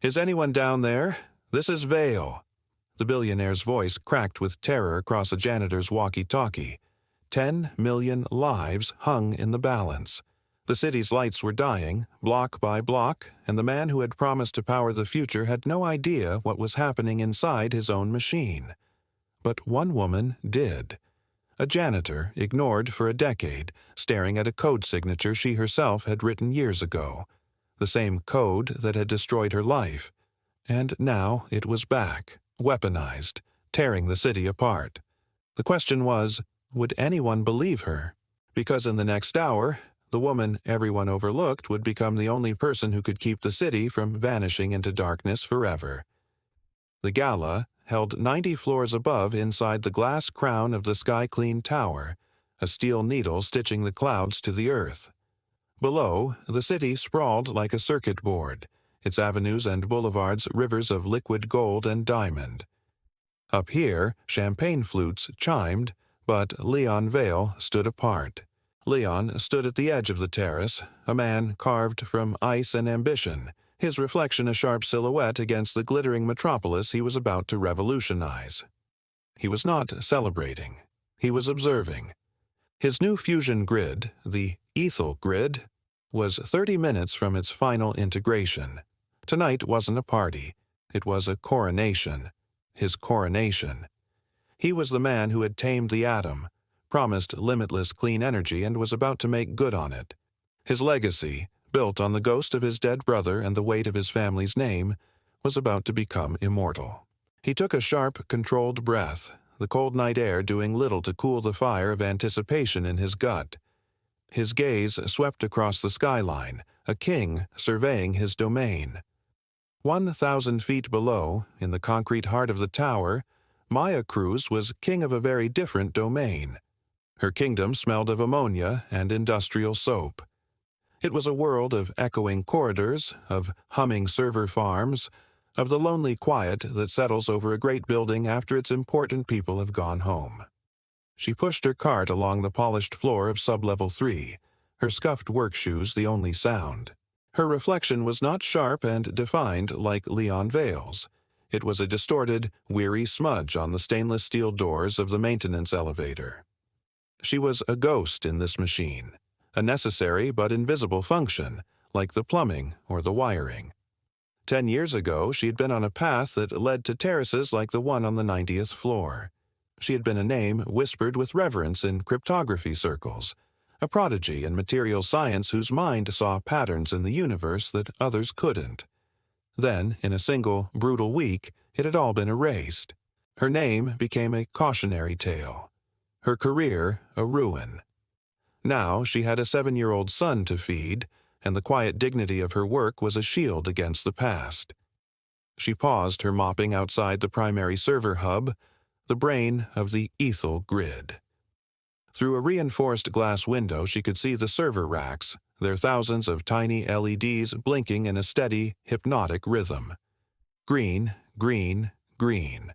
Is anyone down there? This is Vale. The billionaire's voice cracked with terror across a janitor's walkie-talkie. 10 million lives hung in the balance. The city's lights were dying, block by block, and the man who had promised to power the future had no idea what was happening inside his own machine. But one woman did. A janitor, ignored for a decade, staring at a code signature she herself had written years ago. The same code that had destroyed her life. And now it was back, weaponized, tearing the city apart. The question was, would anyone believe her? Because in the next hour, the woman everyone overlooked would become the only person who could keep the city from vanishing into darkness forever. The gala, held 90 floors above inside the glass crown of the sky-clean tower, a steel needle stitching the clouds to the earth. Below, the city sprawled like a circuit board, its avenues and boulevards rivers of liquid gold and diamond. Up here, champagne flutes chimed, but Leon Vale stood apart. Leon stood at the edge of the terrace, a man carved from ice and ambition, his reflection a sharp silhouette against the glittering metropolis he was about to revolutionize. He was not celebrating. He was observing. His new fusion grid, the Ethel grid, was 30 minutes from its final integration. Tonight wasn't a party. It was a coronation. His coronation. He was the man who had tamed the atom, promised limitless clean energy, and was about to make good on it. His legacy, built on the ghost of his dead brother and the weight of his family's name, was about to become immortal. He took a sharp, controlled breath, the cold night air doing little to cool the fire of anticipation in his gut. His gaze swept across the skyline, a king surveying his domain. 1,000 feet below, in the concrete heart of the tower, Maya Cruz was king of a very different domain. Her kingdom smelled of ammonia and industrial soap. It was a world of echoing corridors, of humming server farms, of the lonely quiet that settles over a great building after its important people have gone home. She pushed her cart along the polished floor of Sublevel 3, her scuffed work shoes the only sound. Her reflection was not sharp and defined like Leon Vale's. It was a distorted, weary smudge on the stainless steel doors of the maintenance elevator. She was a ghost in this machine, a necessary but invisible function, like the plumbing or the wiring. 10 years ago, she had been on a path that led to terraces like the one on the 90th floor. She had been a name whispered with reverence in cryptography circles, a prodigy in material science whose mind saw patterns in the universe that others couldn't. Then, in a single, brutal week, it had all been erased. Her name became a cautionary tale. Her career a ruin. Now she had a 7-year-old son to feed, and the quiet dignity of her work was a shield against the past. She paused her mopping outside the primary server hub, the brain of the Ethel grid. Through a reinforced glass window she could see the server racks, their thousands of tiny LEDs blinking in a steady, hypnotic rhythm. Green, green, green.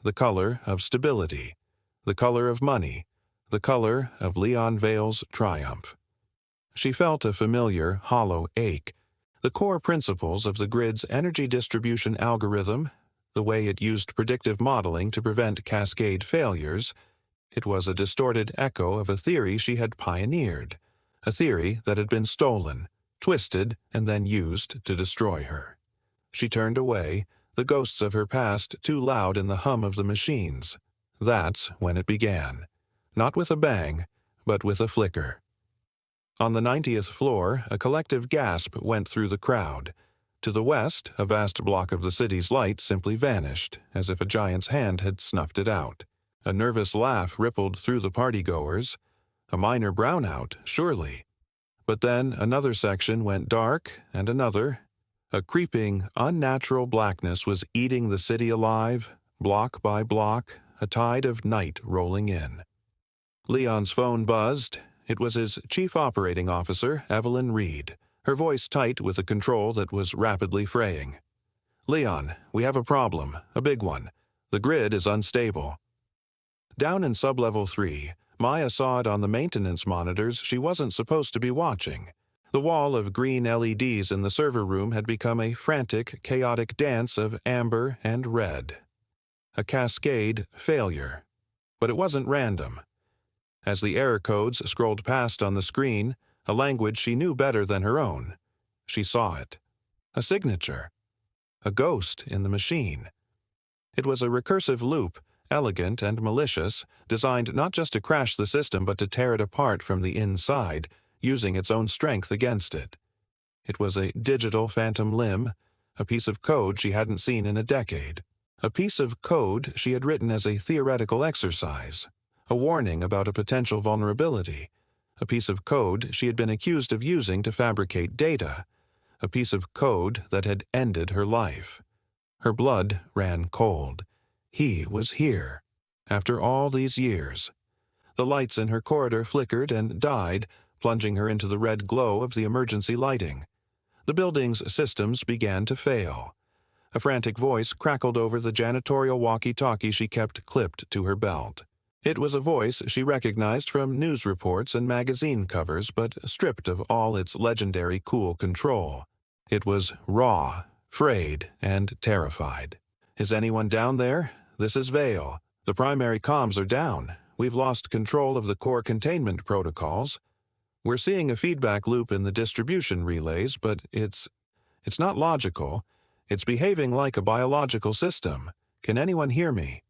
The color of stability. The color of money. The color of Leon Vale's triumph. She felt a familiar, hollow ache. The core principles of the grid's energy distribution algorithm, the way it used predictive modeling to prevent cascade failures, it was a distorted echo of a theory she had pioneered, a theory that had been stolen, twisted, and then used to destroy her. She turned away, the ghosts of her past too loud in the hum of the machines. That's when it began. Not with a bang, but with a flicker. On the 90th floor, a collective gasp went through the crowd. To the west, a vast block of the city's light simply vanished, as if a giant's hand had snuffed it out. A nervous laugh rippled through the partygoers. A minor brownout, surely. But then another section went dark, and another. A creeping, unnatural blackness was eating the city alive, block by block, a tide of night rolling in. Leon's phone buzzed. It was his chief operating officer, Evelyn Reed, her voice tight with a control that was rapidly fraying. "Leon, we have a problem, a big one. The grid is unstable." Down in Sublevel 3, Maya saw it on the maintenance monitors she wasn't supposed to be watching. The wall of green LEDs in the server room had become a frantic, chaotic dance of amber and red. A cascade failure. But it wasn't random. As the error codes scrolled past on the screen, a language she knew better than her own, she saw it. A signature. A ghost in the machine. It was a recursive loop, elegant and malicious, designed not just to crash the system but to tear it apart from the inside, using its own strength against it. It was a digital phantom limb, a piece of code she hadn't seen in a decade. A piece of code she had written as a theoretical exercise, a warning about a potential vulnerability, a piece of code she had been accused of using to fabricate data, a piece of code that had ended her life. Her blood ran cold. He was here. After all these years. The lights in her corridor flickered and died, plunging her into the red glow of the emergency lighting. The building's systems began to fail. A frantic voice crackled over the janitorial walkie-talkie she kept clipped to her belt. It was a voice she recognized from news reports and magazine covers, but stripped of all its legendary cool control. It was raw, frayed, and terrified. "Is anyone down there? This is Vale. The primary comms are down. We've lost control of the core containment protocols. We're seeing a feedback loop in the distribution relays, but it's not logical. It's behaving like a biological system. Can anyone hear me?"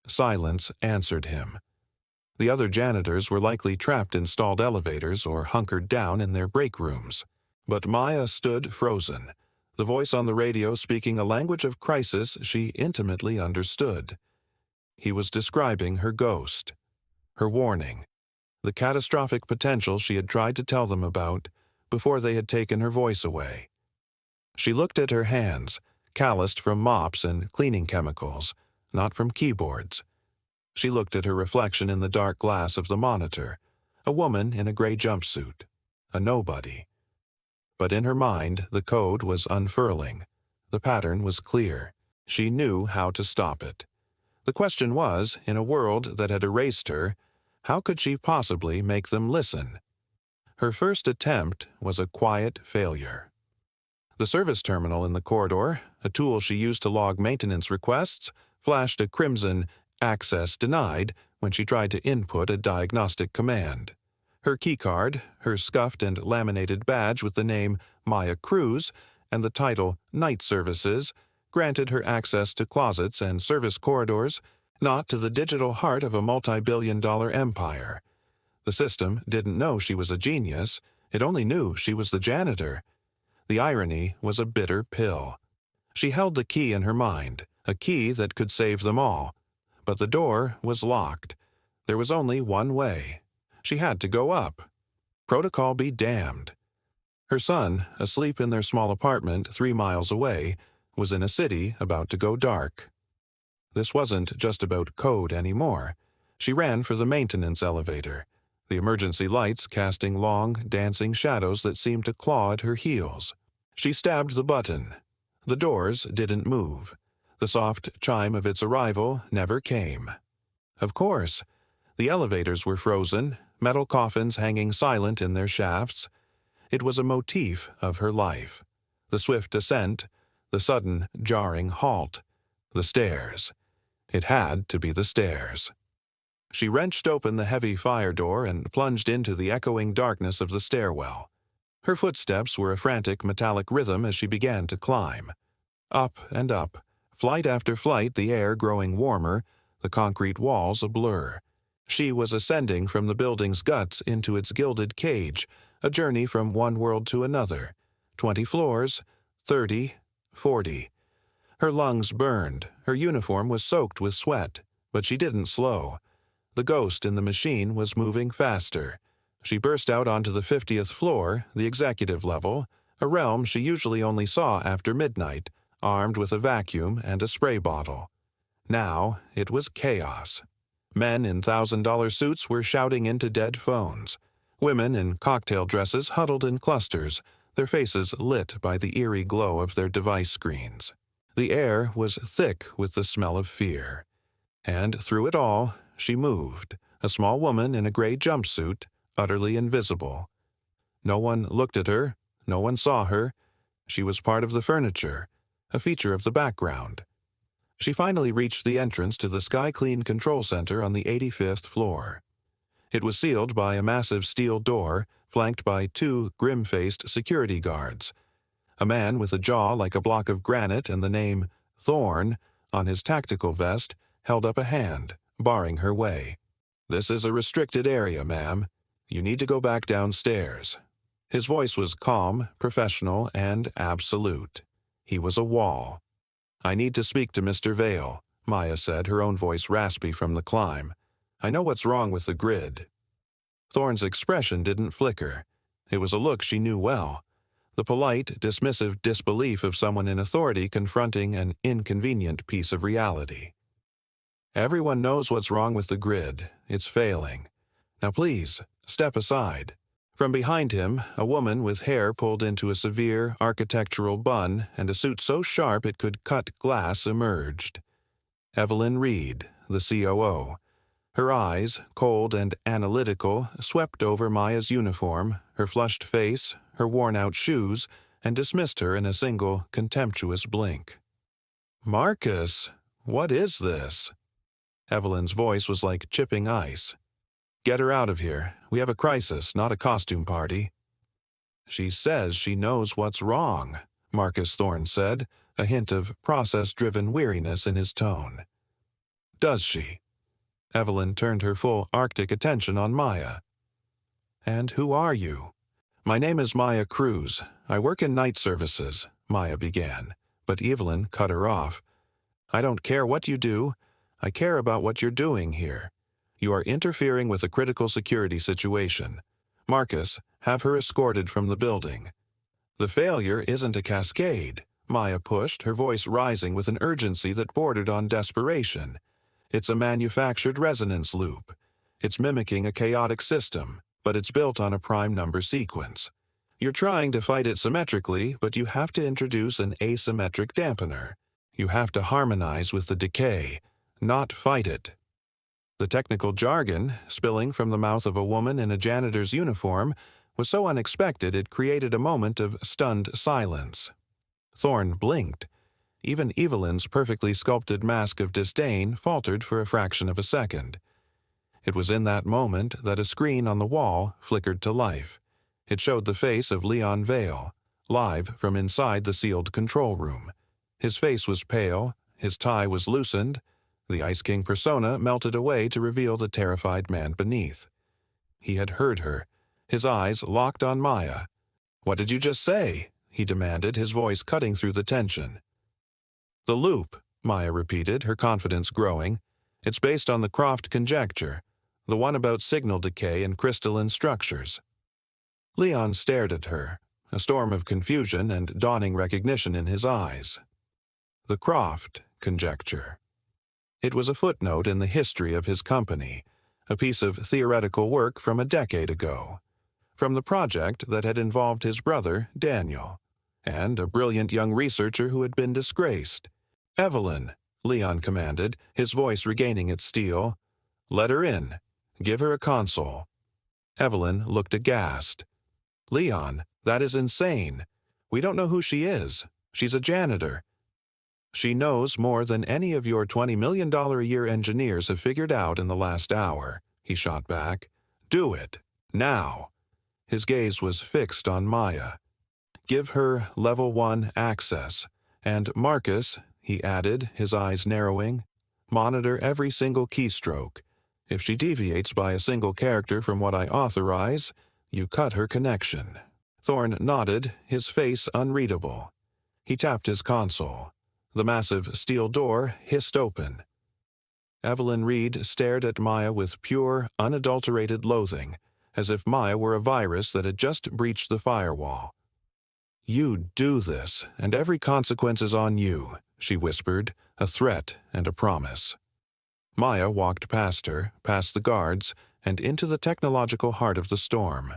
Silence answered him. The other janitors were likely trapped in stalled elevators or hunkered down in their break rooms. But Maya stood frozen, the voice on the radio speaking a language of crisis she intimately understood. He was describing her ghost, her warning, the catastrophic potential she had tried to tell them about before they had taken her voice away. She looked at her hands, calloused from mops and cleaning chemicals, not from keyboards. She looked at her reflection in the dark glass of the monitor, a woman in a gray jumpsuit, a nobody. But in her mind, the code was unfurling. The pattern was clear. She knew how to stop it. The question was, in a world that had erased her, how could she possibly make them listen? Her first attempt was a quiet failure. The service terminal in the corridor, a tool she used to log maintenance requests, flashed a crimson "access denied" when she tried to input a diagnostic command. Her keycard, her scuffed and laminated badge with the name Maya Cruz and the title Night Services, granted her access to closets and service corridors, not to the digital heart of a multi-billion-dollar empire. The system didn't know she was a genius, it only knew she was the janitor. The irony was a bitter pill. She held the key in her mind, a key that could save them all. But the door was locked. There was only one way. She had to go up. Protocol be damned. Her son, asleep in their small apartment 3 miles away, was in a city about to go dark. This wasn't just about code anymore. She ran for the maintenance elevator, the emergency lights casting long, dancing shadows that seemed to claw at her heels. She stabbed the button. The doors didn't move. The soft chime of its arrival never came. Of course, the elevators were frozen, metal coffins hanging silent in their shafts. It was a motif of her life. The swift ascent, the sudden, jarring halt. The stairs. It had to be the stairs. She wrenched open the heavy fire door and plunged into the echoing darkness of the stairwell. Her footsteps were a frantic metallic rhythm as she began to climb. Up and up, flight after flight, the air growing warmer, the concrete walls a blur. She was ascending from the building's guts into its gilded cage, a journey from one world to another. 20 floors, 30, 40. Her lungs burned, her uniform was soaked with sweat, but she didn't slow. The ghost in the machine was moving faster. She burst out onto the 50th floor, the executive level, a realm she usually only saw after midnight, armed with a vacuum and a spray bottle. Now it was chaos. Men in $1,000 suits were shouting into dead phones. Women in cocktail dresses huddled in clusters, their faces lit by the eerie glow of their device screens. The air was thick with the smell of fear. And through it all, she moved, a small woman in a gray jumpsuit, utterly invisible. No one looked at her, no one saw her. She was part of the furniture, a feature of the background. She finally reached the entrance to the Sky Clean Control Center on the 85th floor. It was sealed by a massive steel door, flanked by two grim-faced security guards. A man with a jaw like a block of granite and the name Thorn on his tactical vest held up a hand, barring her way. "This is a restricted area, ma'am. You need to go back downstairs." His voice was calm, professional, and absolute. He was a wall. "I need to speak to Mr. Vale," Maya said, her own voice raspy from the climb. "I know what's wrong with the grid." Thorne's expression didn't flicker. It was a look she knew well. The polite, dismissive disbelief of someone in authority confronting an inconvenient piece of reality. "Everyone knows what's wrong with the grid. It's failing. Now please, step aside." From behind him, a woman with hair pulled into a severe architectural bun and a suit so sharp it could cut glass emerged. Evelyn Reed, the COO. Her eyes, cold and analytical, swept over Maya's uniform, her flushed face, her worn-out shoes, and dismissed her in a single, contemptuous blink. "Marcus, what is this?" Evelyn's voice was like chipping ice. "Get her out of here. We have a crisis, not a costume party." "She says she knows what's wrong," Marcus Thorne said, a hint of process-driven weariness in his tone. "Does she?" Evelyn turned her full Arctic attention on Maya. "And who are you?" "My name is Maya Cruz. I work in night services," Maya began, but Evelyn cut her off. "I don't care what you do. I care about what you're doing here. You are interfering with a critical security situation. Marcus, have her escorted from the building." "The failure isn't a cascade," Maya pushed, her voice rising with an urgency that bordered on desperation. "It's a manufactured resonance loop. It's mimicking a chaotic system, but it's built on a prime number sequence. You're trying to fight it symmetrically, but you have to introduce an asymmetric dampener. You have to harmonize with the decay, not fight it." The technical jargon, spilling from the mouth of a woman in a janitor's uniform, was so unexpected it created a moment of stunned silence. Thorne blinked. Even Evelyn's perfectly sculpted mask of disdain faltered for a fraction of a second. It was in that moment that a screen on the wall flickered to life. It showed the face of Leon Vale, live from inside the sealed control room. His face was pale, his tie was loosened. The Ice King persona melted away to reveal the terrified man beneath. He had heard her, his eyes locked on Maya. "What did you just say?" he demanded, his voice cutting through the tension. "The loop," Maya repeated, her confidence growing. "It's based on the Croft conjecture, the one about signal decay and crystalline structures." Leon stared at her, a storm of confusion and dawning recognition in his eyes. The Croft conjecture. It was a footnote in the history of his company, a piece of theoretical work from a decade ago, from the project that had involved his brother, Daniel, and a brilliant young researcher who had been disgraced. "Evelyn," Leon commanded, his voice regaining its steel. "Let her in. Give her a console." Evelyn looked aghast. "Leon, that is insane. We don't know who she is. She's a janitor." "She knows more than any of your $20 million a year engineers have figured out in the last hour," he shot back. "Do it. Now." His gaze was fixed on Maya. "Give her Level 1 access. And Marcus," he added, his eyes narrowing, "monitor every single keystroke. If she deviates by a single character from what I authorize, you cut her connection." Thorne nodded, his face unreadable. He tapped his console. The massive steel door hissed open. Evelyn Reed stared at Maya with pure, unadulterated loathing, as if Maya were a virus that had just breached the firewall. "You do this, and every consequence is on you," she whispered, a threat and a promise. Maya walked past her, past the guards, and into the technological heart of the storm.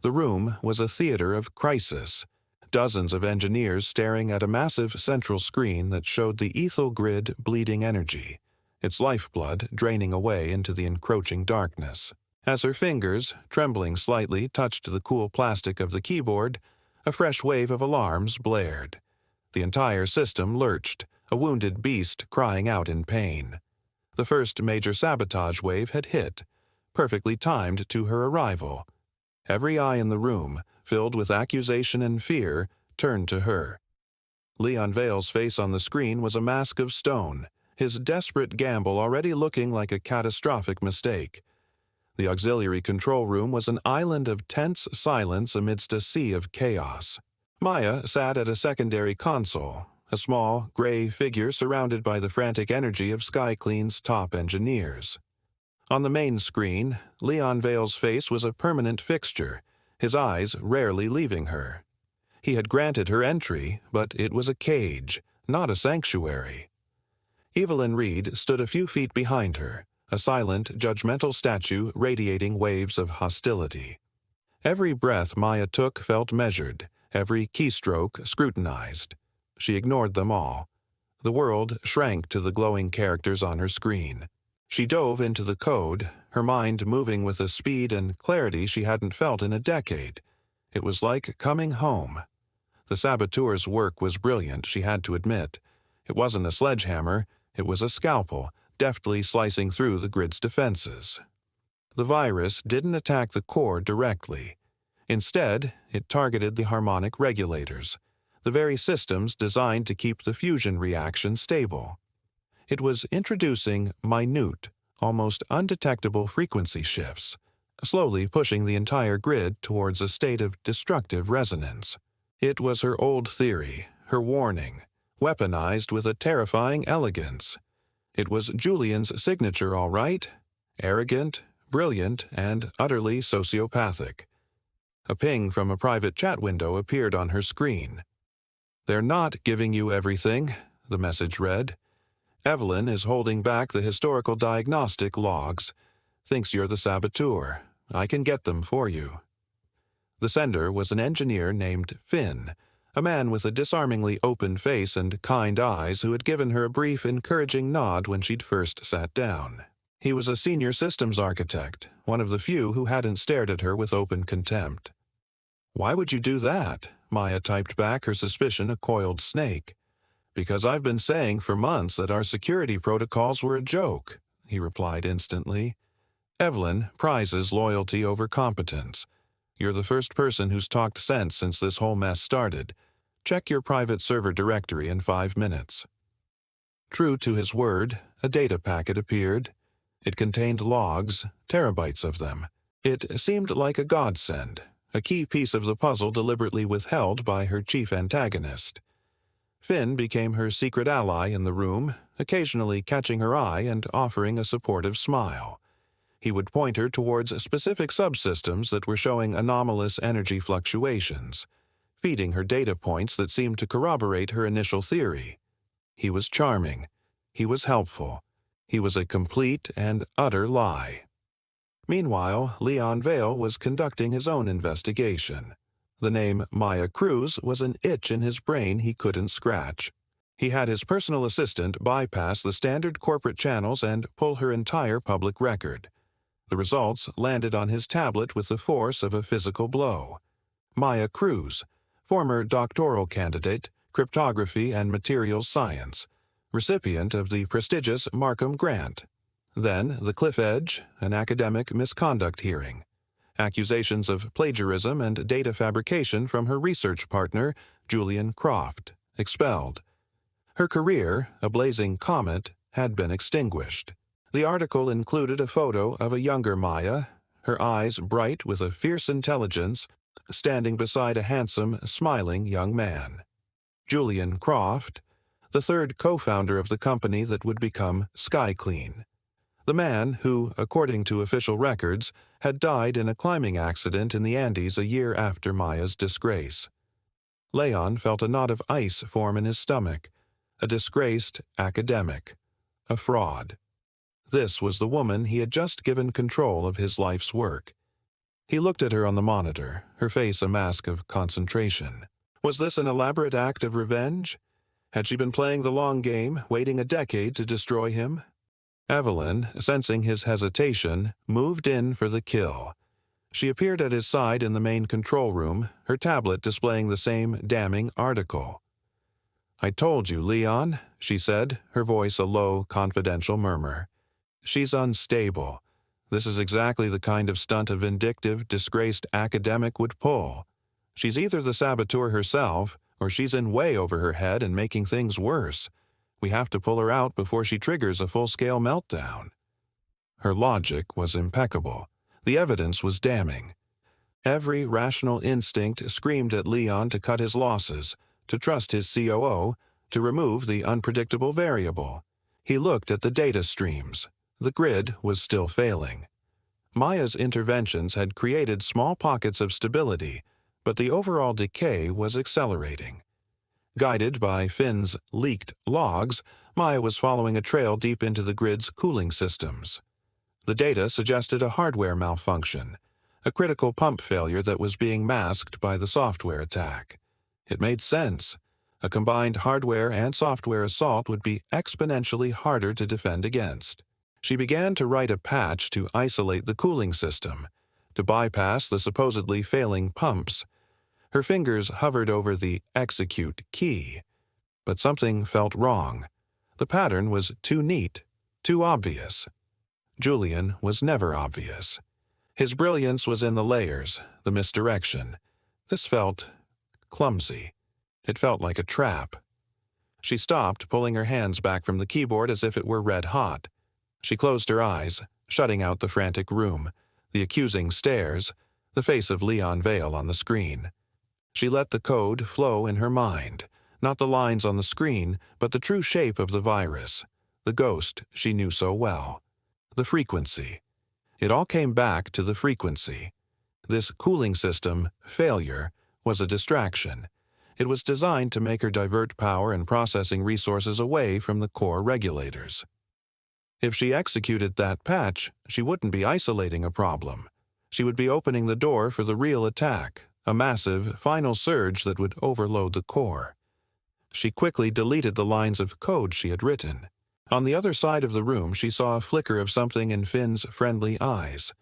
The room was a theater of crisis. Dozens of engineers staring at a massive central screen that showed the ethel grid bleeding energy, its lifeblood draining away into the encroaching darkness. As her fingers, trembling slightly, touched the cool plastic of the keyboard, a fresh wave of alarms blared. The entire system lurched, a wounded beast crying out in pain. The first major sabotage wave had hit, perfectly timed to her arrival. Every eye in the room, filled with accusation and fear, turned to her. Leon Vale's face on the screen was a mask of stone, his desperate gamble already looking like a catastrophic mistake. The auxiliary control room was an island of tense silence amidst a sea of chaos. Maya sat at a secondary console, a small, gray figure surrounded by the frantic energy of SkyClean's top engineers. On the main screen, Leon Vale's face was a permanent fixture, his eyes rarely leaving her. He had granted her entry, but it was a cage, not a sanctuary. Evelyn Reed stood a few feet behind her, a silent, judgmental statue radiating waves of hostility. Every breath Maya took felt measured, every keystroke scrutinized. She ignored them all. The world shrank to the glowing characters on her screen. She dove into the code, her mind moving with a speed and clarity she hadn't felt in a decade. It was like coming home. The saboteur's work was brilliant, she had to admit. It wasn't a sledgehammer, it was a scalpel, deftly slicing through the grid's defenses. The virus didn't attack the core directly. Instead, it targeted the harmonic regulators, the very systems designed to keep the fusion reaction stable. It was introducing minute, almost undetectable frequency shifts, slowly pushing the entire grid towards a state of destructive resonance. It was her old theory, her warning, weaponized with a terrifying elegance. It was Julian's signature, all right. Arrogant, brilliant, and utterly sociopathic. A ping from a private chat window appeared on her screen. "They're not giving you everything," the message read. "Evelyn is holding back the historical diagnostic logs. Thinks you're the saboteur. I can get them for you." The sender was an engineer named Finn, a man with a disarmingly open face and kind eyes who had given her a brief, encouraging nod when she'd first sat down. He was a senior systems architect, one of the few who hadn't stared at her with open contempt. "Why would you do that?" Maya typed back, her suspicion a coiled snake. "Because I've been saying for months that our security protocols were a joke," he replied instantly. "Evelyn prizes loyalty over competence. You're the first person who's talked sense since this whole mess started. Check your private server directory in 5 minutes." True to his word, a data packet appeared. It contained logs, terabytes of them. It seemed like a godsend, a key piece of the puzzle deliberately withheld by her chief antagonist. Finn became her secret ally in the room, occasionally catching her eye and offering a supportive smile. He would point her towards specific subsystems that were showing anomalous energy fluctuations, feeding her data points that seemed to corroborate her initial theory. He was charming. He was helpful. He was a complete and utter lie. Meanwhile, Leon Vale was conducting his own investigation. The name Maya Cruz was an itch in his brain he couldn't scratch. He had his personal assistant bypass the standard corporate channels and pull her entire public record. The results landed on his tablet with the force of a physical blow. Maya Cruz, former doctoral candidate, cryptography and materials science, recipient of the prestigious Markham Grant. Then the cliff edge, an academic misconduct hearing. Accusations of plagiarism and data fabrication from her research partner, Julian Croft, expelled. Her career, a blazing comet, had been extinguished. The article included a photo of a younger Maya, her eyes bright with a fierce intelligence, standing beside a handsome, smiling young man. Julian Croft, the third co-founder of the company that would become SkyClean. The man who, according to official records, had died in a climbing accident in the Andes a year after Maya's disgrace. Leon felt a knot of ice form in his stomach. A disgraced academic. A fraud. This was the woman he had just given control of his life's work. He looked at her on the monitor, her face a mask of concentration. Was this an elaborate act of revenge? Had she been playing the long game, waiting a decade to destroy him? Evelyn, sensing his hesitation, moved in for the kill. She appeared at his side in the main control room, her tablet displaying the same damning article. "I told you, Leon," she said, her voice a low, confidential murmur. "She's unstable. This is exactly the kind of stunt a vindictive, disgraced academic would pull. She's either the saboteur herself, or she's in way over her head and making things worse. We have to pull her out before she triggers a full-scale meltdown." Her logic was impeccable. The evidence was damning. Every rational instinct screamed at Leon to cut his losses, to trust his COO, to remove the unpredictable variable. He looked at the data streams. The grid was still failing. Maya's interventions had created small pockets of stability, but the overall decay was accelerating. Guided by Finn's leaked logs, Maya was following a trail deep into the grid's cooling systems. The data suggested a hardware malfunction, a critical pump failure that was being masked by the software attack. It made sense. A combined hardware and software assault would be exponentially harder to defend against. She began to write a patch to isolate the cooling system, to bypass the supposedly failing pumps. Her fingers hovered over the execute key. But something felt wrong. The pattern was too neat, too obvious. Julian was never obvious. His brilliance was in the layers, the misdirection. This felt clumsy. It felt like a trap. She stopped, pulling her hands back from the keyboard as if it were red hot. She closed her eyes, shutting out the frantic room, the accusing stares, the face of Leon Vale on the screen. She let the code flow in her mind, not the lines on the screen, but the true shape of the virus, the ghost she knew so well. The frequency. It all came back to the frequency. This cooling system, failure, was a distraction. It was designed to make her divert power and processing resources away from the core regulators. If she executed that patch, she wouldn't be isolating a problem. She would be opening the door for the real attack, a massive, final surge that would overload the core. She quickly deleted the lines of code she had written. On the other side of the room, she saw a flicker of something in Finn's friendly eyes.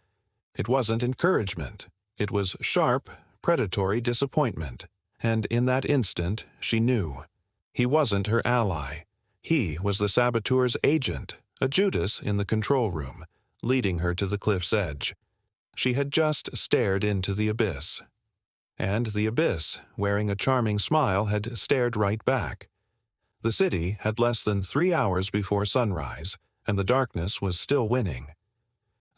It wasn't encouragement. It was sharp, predatory disappointment. And in that instant, she knew. He wasn't her ally. He was the saboteur's agent, a Judas in the control room, leading her to the cliff's edge. She had just stared into the abyss. And the abyss, wearing a charming smile, had stared right back. The city had less than 3 hours before sunrise, and the darkness was still winning.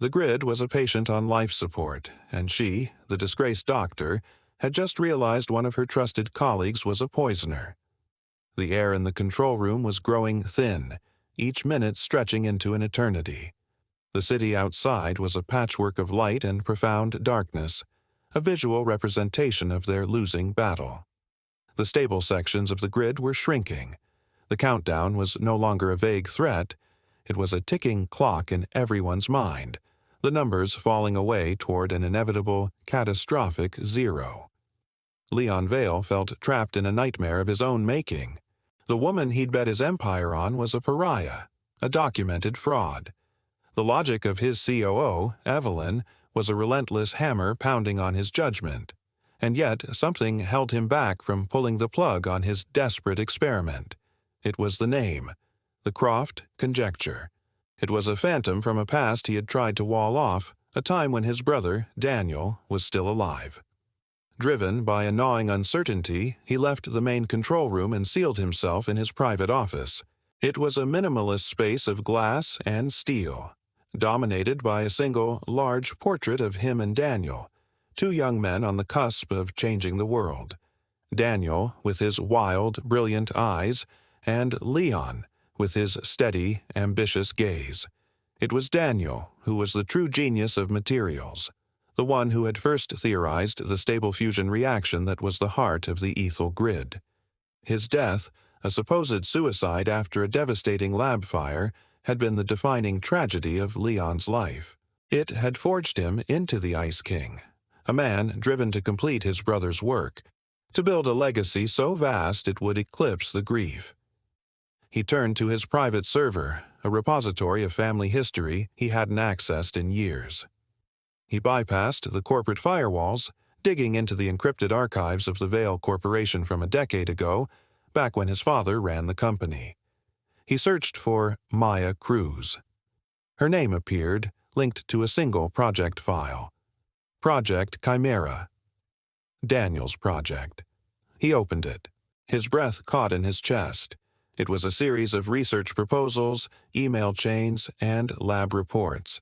The grid was a patient on life support, and she, the disgraced doctor, had just realized one of her trusted colleagues was a poisoner. The air in the control room was growing thin, each minute stretching into an eternity. The city outside was a patchwork of light and profound darkness, a visual representation of their losing battle. The stable sections of the grid were shrinking. The countdown was no longer a vague threat. It was a ticking clock in everyone's mind, the numbers falling away toward an inevitable, catastrophic zero. Leon Vale felt trapped in a nightmare of his own making. The woman he'd bet his empire on was a pariah, a documented fraud. The logic of his COO, Evelyn, was a relentless hammer pounding on his judgment. And yet something held him back from pulling the plug on his desperate experiment. It was the name, the Croft conjecture. It was a phantom from a past he had tried to wall off, a time when his brother, Daniel, was still alive. Driven by a gnawing uncertainty, he left the main control room and sealed himself in his private office. It was a minimalist space of glass and steel, dominated by a single, large portrait of him and Daniel, two young men on the cusp of changing the world. Daniel, with his wild, brilliant eyes, and Leon, with his steady, ambitious gaze. It was Daniel who was the true genius of materials, the one who had first theorized the stable fusion reaction that was the heart of the ethel grid. His death, a supposed suicide after a devastating lab fire, had been the defining tragedy of Leon's life. It had forged him into the Ice King, a man driven to complete his brother's work, to build a legacy so vast it would eclipse the grief. He turned to his private server, a repository of family history he hadn't accessed in years. He bypassed the corporate firewalls, digging into the encrypted archives of the Vale Corporation from a decade ago, back when his father ran the company. He searched for Maya Cruz. Her name appeared, linked to a single project file. Project Chimera. Daniel's project. He opened it. His breath caught in his chest. It was a series of research proposals, email chains, and lab reports.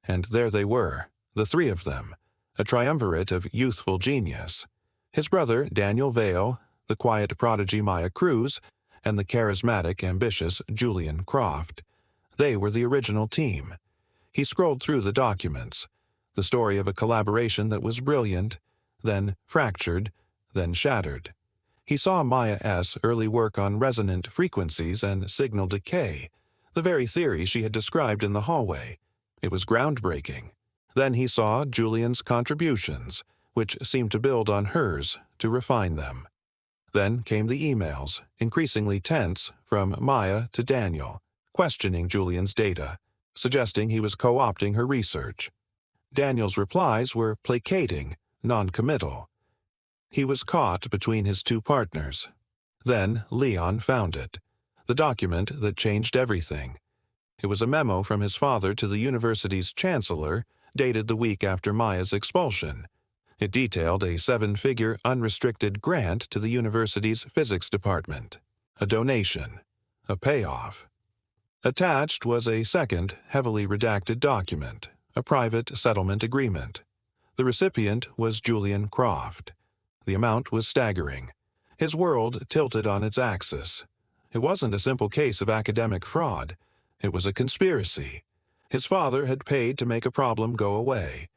And there they were, the three of them, a triumvirate of youthful genius. His brother, Daniel Vale, the quiet prodigy Maya Cruz, and the charismatic, ambitious Julian Croft. They were the original team. He scrolled through the documents, the story of a collaboration that was brilliant, then fractured, then shattered. He saw Maya S. early work on resonant frequencies and signal decay, the very theory she had described in the hallway. It was groundbreaking. Then he saw Julian's contributions, which seemed to build on hers, to refine them. Then came the emails, increasingly tense, from Maya to Daniel, questioning Julian's data, suggesting he was co-opting her research. Daniel's replies were placating, non-committal. He was caught between his two partners. Then Leon found it, the document that changed everything. It was a memo from his father to the university's chancellor, dated the week after Maya's expulsion. It detailed a 7-figure unrestricted grant to the university's physics department, a donation, a payoff. Attached was a second, heavily redacted document, a private settlement agreement. The recipient was Julian Croft. The amount was staggering. His world tilted on its axis. It wasn't a simple case of academic fraud. It was a conspiracy. His father had paid to make a problem go away.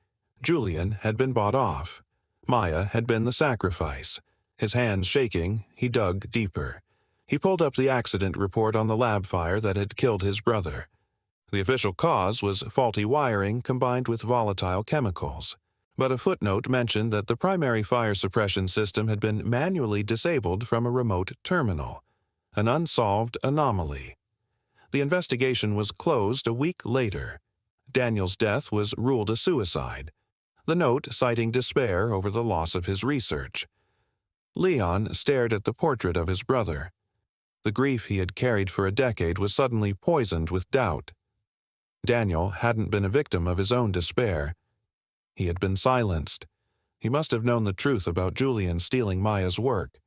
Julian had been bought off. Maya had been the sacrifice. His hands shaking, he dug deeper. He pulled up the accident report on the lab fire that had killed his brother. The official cause was faulty wiring combined with volatile chemicals. But a footnote mentioned that the primary fire suppression system had been manually disabled from a remote terminal, an unsolved anomaly. The investigation was closed a week later. Daniel's death was ruled a suicide, the note citing despair over the loss of his research. Leon stared at the portrait of his brother. The grief he had carried for a decade was suddenly poisoned with doubt. Daniel hadn't been a victim of his own despair. He had been silenced. He must have known the truth about Julian stealing Maya's work.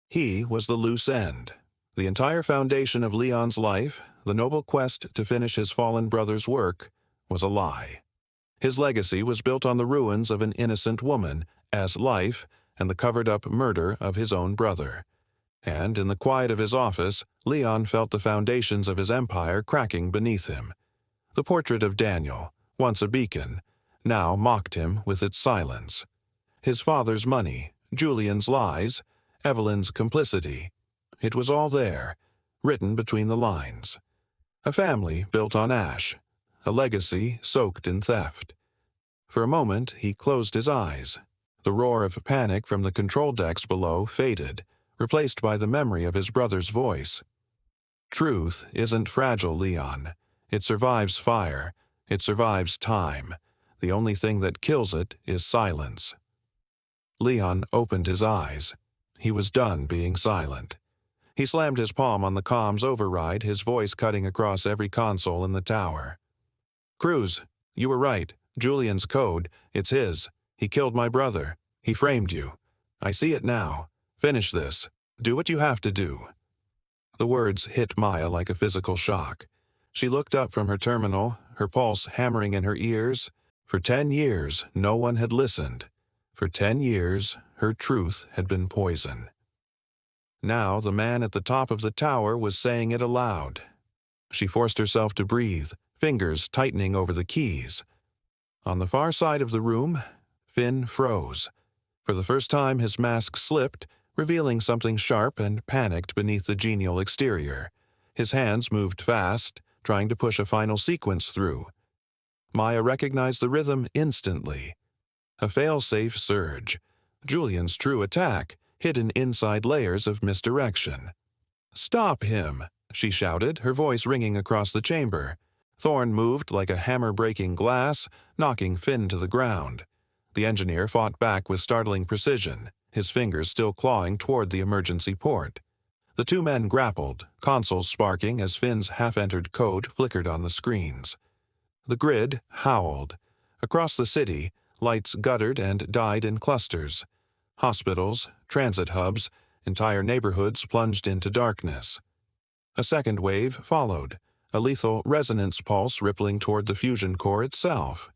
He was the loose end. The entire foundation of Leon's life, the noble quest to finish his fallen brother's work, was a lie. His legacy was built on the ruins of an innocent woman, as life, and the covered-up murder of his own brother. And in the quiet of his office, Leon felt the foundations of his empire cracking beneath him. The portrait of Daniel, once a beacon, now mocked him with its silence. His father's money, Julian's lies, Evelyn's complicity. It was all there, written between the lines. A family built on ash, a legacy soaked in theft. For a moment, he closed his eyes. The roar of panic from the control decks below faded, replaced by the memory of his brother's voice. Truth isn't fragile, Leon. It survives fire. It survives time. The only thing that kills it is silence. Leon opened his eyes. He was done being silent. He slammed his palm on the comms override, his voice cutting across every console in the tower. Cruz, you were right. Julian's code, it's his. He killed my brother. He framed you. I see it now. Finish this. Do what you have to do. The words hit Maya like a physical shock. She looked up from her terminal, her pulse hammering in her ears. For 10 years, no one had listened. For 10 years, her truth had been poison. Now the man at the top of the tower was saying it aloud. She forced herself to breathe, fingers tightening over the keys. On the far side of the room, Finn froze. For the first time, his mask slipped, revealing something sharp and panicked beneath the genial exterior. His hands moved fast, trying to push a final sequence through. Maya recognized the rhythm instantly. A fail-safe surge. Julian's true attack, hidden inside layers of misdirection. "Stop him!" she shouted, her voice ringing across the chamber. Thorn moved like a hammer breaking glass, knocking Finn to the ground. The engineer fought back with startling precision, his fingers still clawing toward the emergency port. The two men grappled, consoles sparking as Finn's half-entered code flickered on the screens. The grid howled. Across the city, lights guttered and died in clusters. Hospitals, transit hubs, entire neighborhoods plunged into darkness. A second wave followed, a lethal resonance pulse rippling toward the fusion core itself.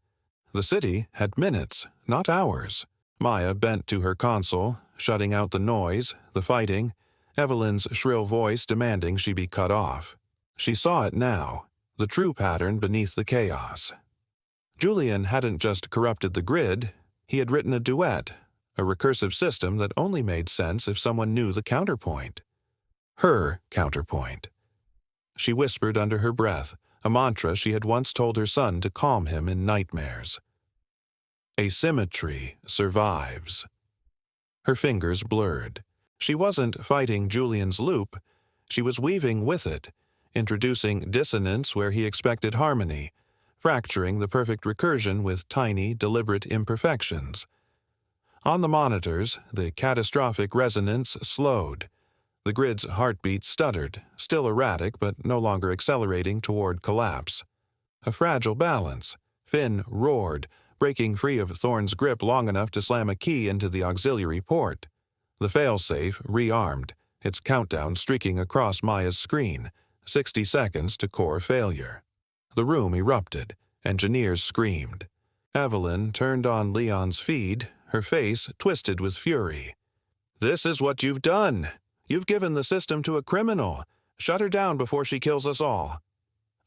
The city had minutes, not hours. Maya bent to her console, shutting out the noise, the fighting, Evelyn's shrill voice demanding she be cut off. She saw it now, the true pattern beneath the chaos. Julian hadn't just corrupted the grid, he had written a duet, a recursive system that only made sense if someone knew the counterpoint. Her counterpoint. She whispered under her breath, a mantra she had once told her son to calm him in nightmares. Asymmetry survives. Her fingers blurred. She wasn't fighting Julian's loop, she was weaving with it, introducing dissonance where he expected harmony, fracturing the perfect recursion with tiny, deliberate imperfections. On the monitors, the catastrophic resonance slowed. The grid's heartbeat stuttered, still erratic but no longer accelerating toward collapse. A fragile balance. Finn roared, breaking free of Thorn's grip long enough to slam a key into the auxiliary port. The failsafe rearmed, its countdown streaking across Maya's screen, 60 seconds to core failure. The room erupted. Engineers screamed. Evelyn turned on Leon's feed, her face twisted with fury. "This is what you've done! You've given the system to a criminal! Shut her down before she kills us all!"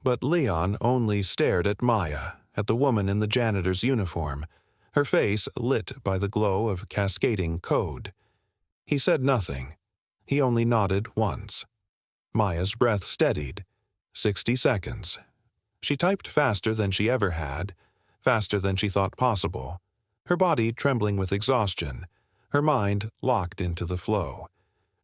But Leon only stared at Maya, at the woman in the janitor's uniform, her face lit by the glow of cascading code. He said nothing. He only nodded once. Maya's breath steadied. 60 seconds. She typed faster than she ever had, faster than she thought possible, her body trembling with exhaustion, her mind locked into the flow.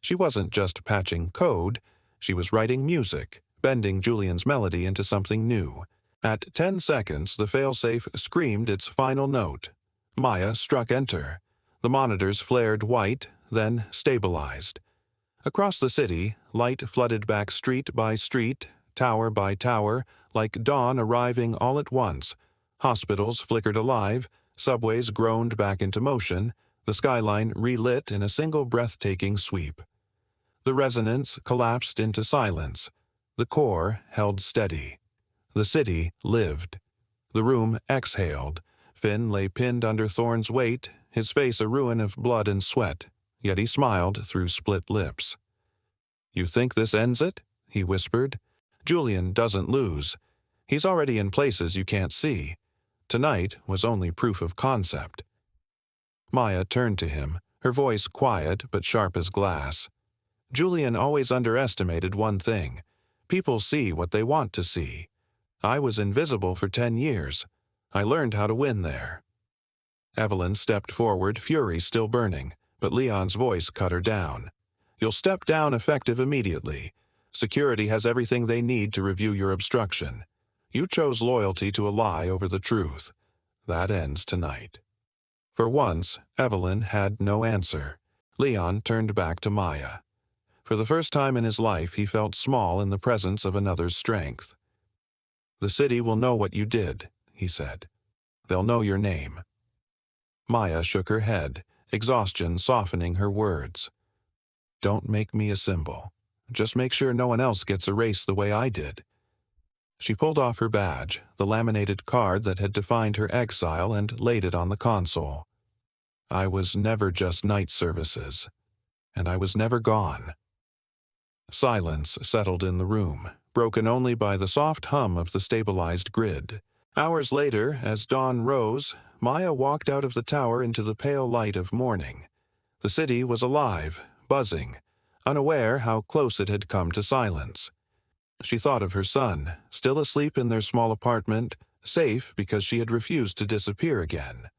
She wasn't just patching code, she was writing music, bending Julian's melody into something new. At 10 seconds, the failsafe screamed its final note. Maya struck enter. The monitors flared white, then stabilized. Across the city, light flooded back street by street, tower by tower, like dawn arriving all at once. Hospitals flickered alive, subways groaned back into motion, the skyline relit in a single breathtaking sweep. The resonance collapsed into silence. The core held steady. The city lived. The room exhaled. Finn lay pinned under Thorn's weight, his face a ruin of blood and sweat, yet he smiled through split lips. "You think this ends it?" he whispered. "Julian doesn't lose. He's already in places you can't see. Tonight was only proof of concept." Maya turned to him, her voice quiet but sharp as glass. "Julian always underestimated one thing. People see what they want to see. I was invisible for 10 years. I learned how to win there." Evelyn stepped forward, fury still burning, but Leon's voice cut her down. "You'll step down effective immediately. Security has everything they need to review your obstruction. You chose loyalty to a lie over the truth. That ends tonight." For once, Evelyn had no answer. Leon turned back to Maya. For the first time in his life, he felt small in the presence of another's strength. "The city will know what you did," he said. "They'll know your name." Maya shook her head, exhaustion softening her words. "Don't make me a symbol. Just make sure no one else gets erased the way I did." She pulled off her badge, the laminated card that had defined her exile, and laid it on the console. "I was never just night services, and I was never gone." Silence settled in the room, broken only by the soft hum of the stabilized grid. Hours later, as dawn rose, Maya walked out of the tower into the pale light of morning. The city was alive, buzzing, unaware how close it had come to silence. She thought of her son, still asleep in their small apartment, safe because she had refused to disappear again.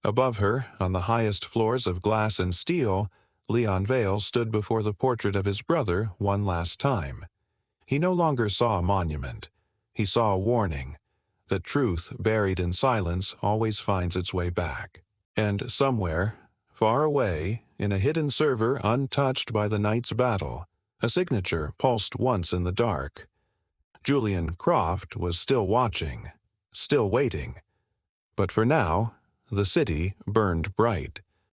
Above her, on the highest floors of glass and steel, Leon Vale stood before the portrait of his brother one last time. He no longer saw a monument. He saw a warning that truth buried in silence always finds its way back. And somewhere, far away, in a hidden server untouched by the night's battle, a signature pulsed once in the dark. Julian Croft was still watching, still waiting. But for now, the city burned bright.